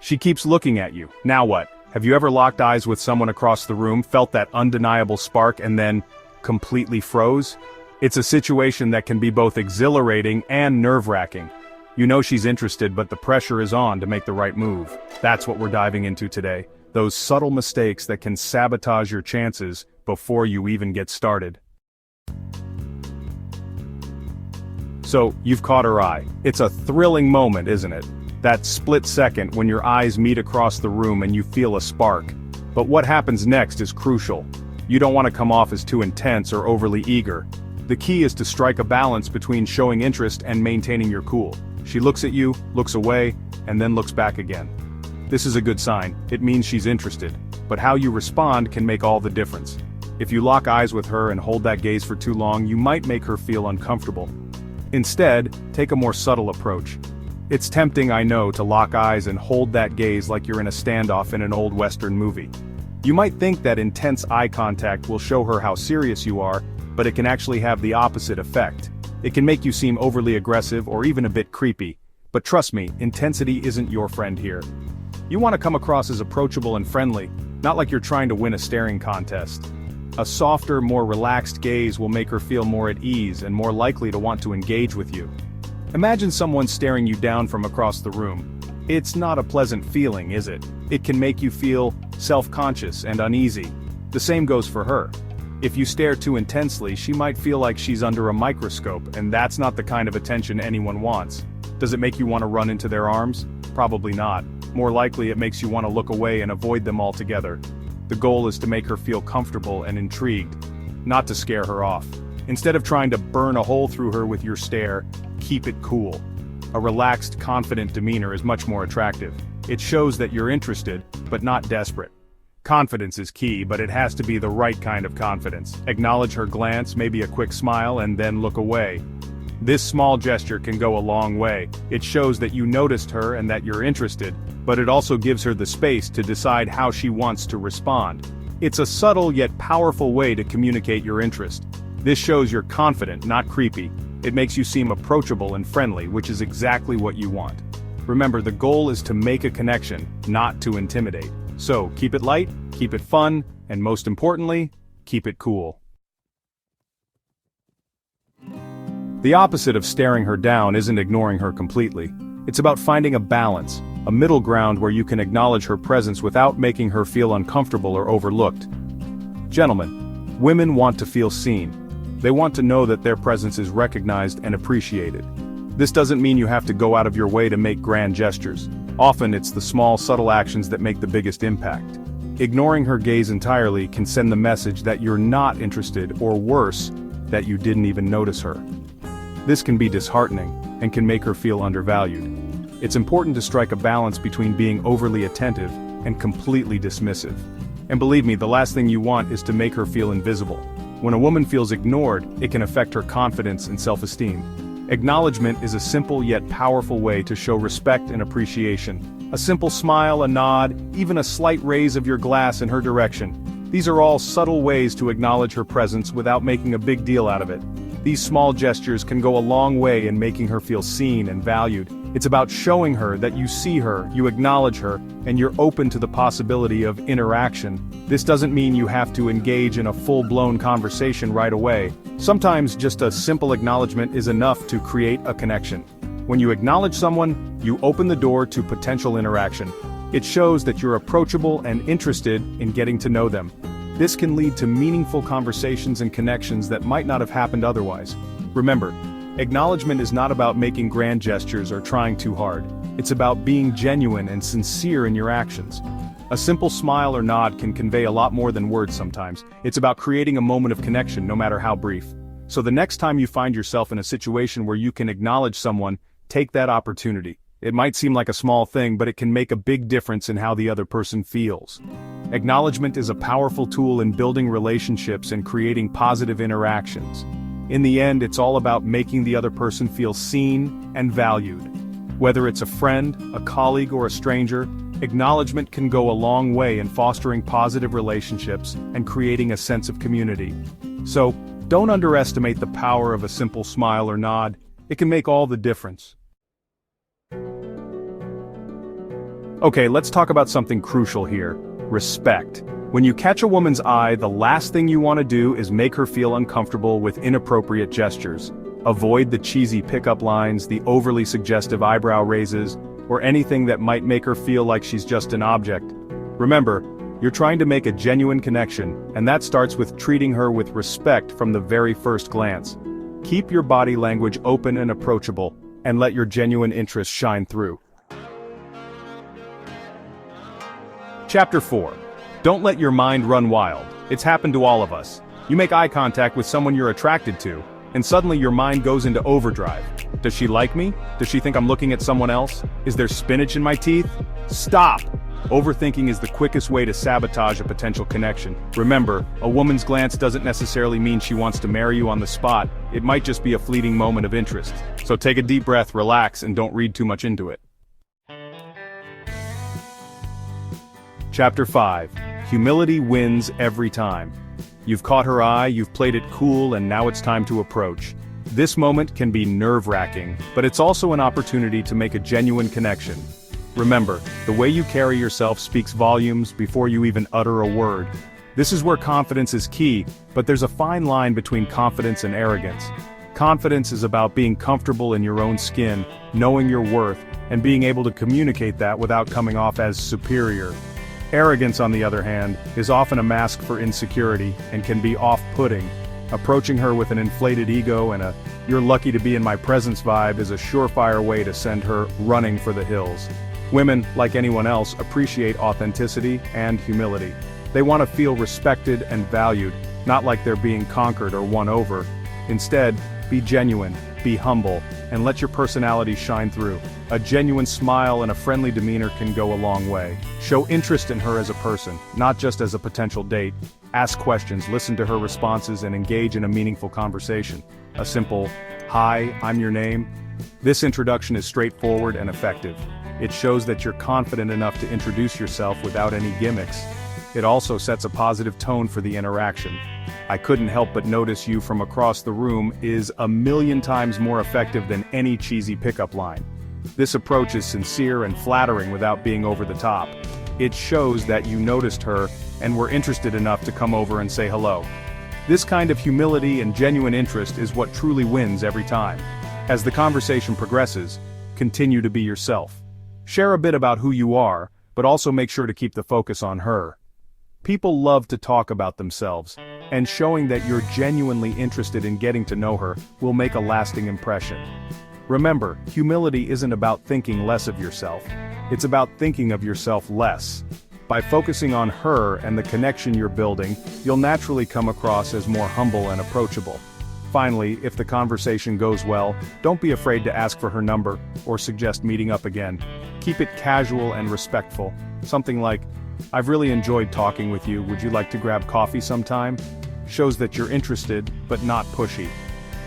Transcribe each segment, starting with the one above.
She keeps looking at you. Now what? Have you ever locked eyes with someone across the room, felt that undeniable spark, and then completely froze? It's a situation that can be both exhilarating and nerve-wracking. You know she's interested, but the pressure is on to make the right move. That's what we're diving into today. Those subtle mistakes that can sabotage your chances before you even get started. So, you've caught her eye. It's a thrilling moment, isn't it? That split second when your eyes meet across the room and you feel a spark. But what happens next is crucial. You don't want to come off as too intense or overly eager. The key is to strike a balance between showing interest and maintaining your cool. She looks at you, looks away, and then looks back again. This is a good sign. It means she's interested. But how you respond can make all the difference. If you lock eyes with her and hold that gaze for too long, you might make her feel uncomfortable. Instead, take a more subtle approach. It's tempting, I know, to lock eyes and hold that gaze like you're in a standoff in an old Western movie. You might think that intense eye contact will show her how serious you are, but it can actually have the opposite effect. It can make you seem overly aggressive or even a bit creepy. But trust me, intensity isn't your friend here. You want to come across as approachable and friendly, not like you're trying to win a staring contest. A softer, more relaxed gaze will make her feel more at ease and more likely to want to engage with you. Imagine someone staring you down from across the room. It's not a pleasant feeling, is it? It can make you feel self-conscious and uneasy. The same goes for her. If you stare too intensely, she might feel like she's under a microscope, and that's not the kind of attention anyone wants. Does it make you want to run into their arms? Probably not. More likely it makes you want to look away and avoid them altogether. The goal is to make her feel comfortable and intrigued, not to scare her off. Instead of trying to burn a hole through her with your stare, keep it cool. A relaxed, confident demeanor is much more attractive. It shows that you're interested, but not desperate. Confidence is key, but it has to be the right kind of confidence. Acknowledge her glance, maybe a quick smile, and then look away. This small gesture can go a long way. It shows that you noticed her and that you're interested, but it also gives her the space to decide how she wants to respond. It's a subtle yet powerful way to communicate your interest. This shows you're confident, not creepy. It makes you seem approachable and friendly, which is exactly what you want. Remember, the goal is to make a connection, not to intimidate. So, keep it light, keep it fun, and most importantly, keep it cool. The opposite of staring her down isn't ignoring her completely. It's about finding a balance, a middle ground where you can acknowledge her presence without making her feel uncomfortable or overlooked. Gentlemen, women want to feel seen. They want to know that their presence is recognized and appreciated. This doesn't mean you have to go out of your way to make grand gestures. Often it's the small, subtle actions that make the biggest impact. Ignoring her gaze entirely can send the message that you're not interested, or worse, that you didn't even notice her. This can be disheartening, and can make her feel undervalued. It's important to strike a balance between being overly attentive and completely dismissive. And believe me, the last thing you want is to make her feel invisible. When a woman feels ignored, it can affect her confidence and self-esteem. Acknowledgement is a simple yet powerful way to show respect and appreciation. A simple smile, a nod, even a slight raise of your glass in her direction. These are all subtle ways to acknowledge her presence without making a big deal out of it. These small gestures can go a long way in making her feel seen and valued. It's about showing her that you see her, you acknowledge her, and you're open to the possibility of interaction. This doesn't mean you have to engage in a full-blown conversation right away. Sometimes just a simple acknowledgement is enough to create a connection. When you acknowledge someone, you open the door to potential interaction. It shows that you're approachable and interested in getting to know them. This can lead to meaningful conversations and connections that might not have happened otherwise. Remember, acknowledgement is not about making grand gestures or trying too hard. It's about being genuine and sincere in your actions. A simple smile or nod can convey a lot more than words sometimes. It's about creating a moment of connection, no matter how brief. So the next time you find yourself in a situation where you can acknowledge someone, take that opportunity. It might seem like a small thing, but it can make a big difference in how the other person feels. Acknowledgement is a powerful tool in building relationships and creating positive interactions. In the end, it's all about making the other person feel seen and valued. Whether it's a friend, a colleague, or a stranger, acknowledgement can go a long way in fostering positive relationships and creating a sense of community. So, don't underestimate the power of a simple smile or nod. It can make all the difference. Okay, let's talk about something crucial here. Respect. When you catch a woman's eye, the last thing you want to do is make her feel uncomfortable with inappropriate gestures. Avoid the cheesy pickup lines, the overly suggestive eyebrow raises, or anything that might make her feel like she's just an object. Remember, you're trying to make a genuine connection, and that starts with treating her with respect from the very first glance. Keep your body language open and approachable, and let your genuine interest shine through. Chapter 4. Don't let your mind run wild. It's happened to all of us. You make eye contact with someone you're attracted to, and suddenly your mind goes into overdrive. Does she like me? Does she think I'm looking at someone else? Is there spinach in my teeth? Stop! Overthinking is the quickest way to sabotage a potential connection. Remember, a woman's glance doesn't necessarily mean she wants to marry you on the spot. It might just be a fleeting moment of interest. So take a deep breath, relax, and don't read too much into it. Chapter 5. Humility wins every time. You've caught her eye, you've played it cool, and now it's time to approach. This moment can be nerve-wracking, but it's also an opportunity to make a genuine connection. Remember, the way you carry yourself speaks volumes before you even utter a word. This is where confidence is key, but there's a fine line between confidence and arrogance. Confidence is about being comfortable in your own skin, knowing your worth, and being able to communicate that without coming off as superior. Arrogance, on the other hand, is often a mask for insecurity and can be off-putting. Approaching her with an inflated ego and a "you're lucky to be in my presence" vibe is a surefire way to send her running for the hills. Women, like anyone else, appreciate authenticity and humility. They want to feel respected and valued, not like they're being conquered or won over. Instead, be genuine, be humble, and let your personality shine through. A genuine smile and a friendly demeanor can go a long way. Show interest in her as a person, not just as a potential date. Ask questions, listen to her responses, and engage in a meaningful conversation. A simple, "Hi, I'm your name." This introduction is straightforward and effective. It shows that you're confident enough to introduce yourself without any gimmicks. It also sets a positive tone for the interaction. "I couldn't help but notice you from across the room" is 1,000,000 times more effective than any cheesy pickup line. This approach is sincere and flattering without being over the top. It shows that you noticed her and were interested enough to come over and say hello. This kind of humility and genuine interest is what truly wins every time. As the conversation progresses, continue to be yourself. Share a bit about who you are, but also make sure to keep the focus on her. People love to talk about themselves, and showing that you're genuinely interested in getting to know her will make a lasting impression. Remember, humility isn't about thinking less of yourself. It's about thinking of yourself less. By focusing on her and the connection you're building, you'll naturally come across as more humble and approachable. Finally, if the conversation goes well, don't be afraid to ask for her number or suggest meeting up again. Keep it casual and respectful. Something like, "I've really enjoyed talking with you, would you like to grab coffee sometime?" Shows that you're interested, but not pushy.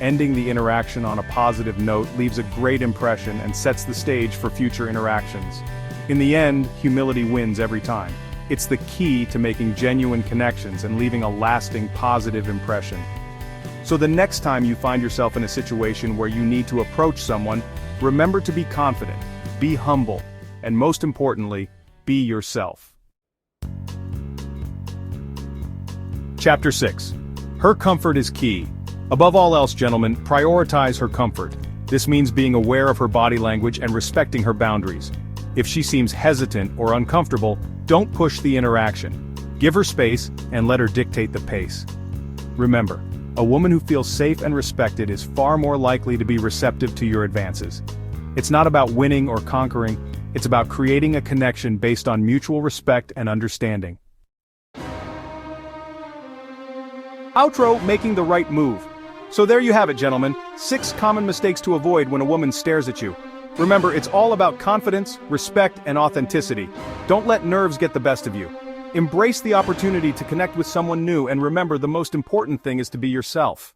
Ending the interaction on a positive note leaves a great impression and sets the stage for future interactions. In the end, humility wins every time. It's the key to making genuine connections and leaving a lasting positive impression. So the next time you find yourself in a situation where you need to approach someone, remember to be confident, be humble, and most importantly, be yourself. Chapter 6. Her comfort is key. Above all else, gentlemen, prioritize her comfort. This means being aware of her body language and respecting her boundaries. If she seems hesitant or uncomfortable, don't push the interaction. Give her space and let her dictate the pace. Remember, a woman who feels safe and respected is far more likely to be receptive to your advances. It's not about winning or conquering, it's about creating a connection based on mutual respect and understanding. Outro: making the right move. So there you have it, gentlemen. 6 common mistakes to avoid when a woman stares at you. Remember, it's all about confidence, respect, and authenticity. Don't let nerves get the best of you. Embrace the opportunity to connect with someone new, and remember, the most important thing is to be yourself.